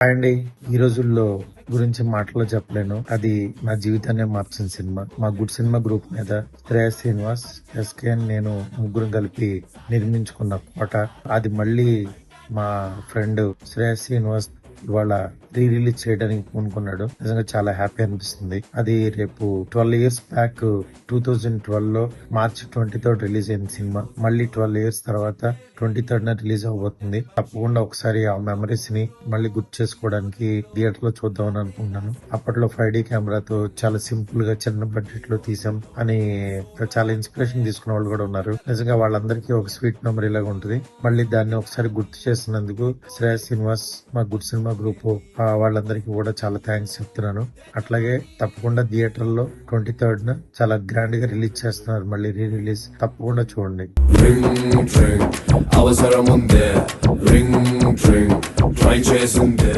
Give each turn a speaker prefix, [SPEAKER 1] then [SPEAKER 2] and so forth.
[SPEAKER 1] అండి ఈ రోజుల్లో గురించి మాటలో చెప్పలేను. అది నా జీవితాన్ని మార్చిన సినిమా. మా గుడ్ సినిమా గ్రూప్ మీద శ్రేయస్ శ్రీనివాస్, ఎస్కేఎన్, నేను ముగ్గురం కలిపి నిర్మించుకున్న కోట. అది మళ్ళీ మా ఫ్రెండ్ శ్రేయస్ శ్రీనివాస్ ఇవాళ రిలీజ్ చేయడానికి పూనుకున్నాడు. నిజంగా చాలా హ్యాపీ అనిపిస్తుంది. అది రేపు 12 years బ్యాక్ 2012 లో March 23rd రిలీజ్ అయిన సినిమా. మళ్ళీ 12 years తర్వాత 23rd రిలీజ్ అవబోతుంది. తప్పకుండా ఒకసారి ఆ మెమరీస్ ని మళ్ళీ గుర్తు చేసుకోవడానికి థియేటర్ లో చూద్దామని అనుకుంటున్నాను. అప్పట్లో 5D కెమెరాతో చాలా సింపుల్ గా చిన్న బడ్జెట్ లో తీసాం అని చాలా ఇన్స్పిరేషన్ తీసుకున్న వాళ్ళు కూడా ఉన్నారు. నిజంగా వాళ్ళందరికీ ఒక స్వీట్ మెమరీ లాగా ఉంటుంది. మళ్ళీ దాన్ని ఒకసారి గుర్తు చేస్తున్నందుకు శ్రేయస్ శ్రీనివాస్, మా గుడ్ సినిమా గ్రూప్ వాళ్ళందరికీ కూడా చాలా థ్యాంక్స్ చెప్తున్నాను. అట్లాగే తప్పకుండా థియేటర్ లో 23rd చాలా గ్రాండ్ గా రిలీజ్ చేస్తున్నారు. మళ్ళీ రిలీజ్ తప్పకుండా చూడండి.
[SPEAKER 2] అవసరం ఉందే రింగ్ ట్రై చేసిందే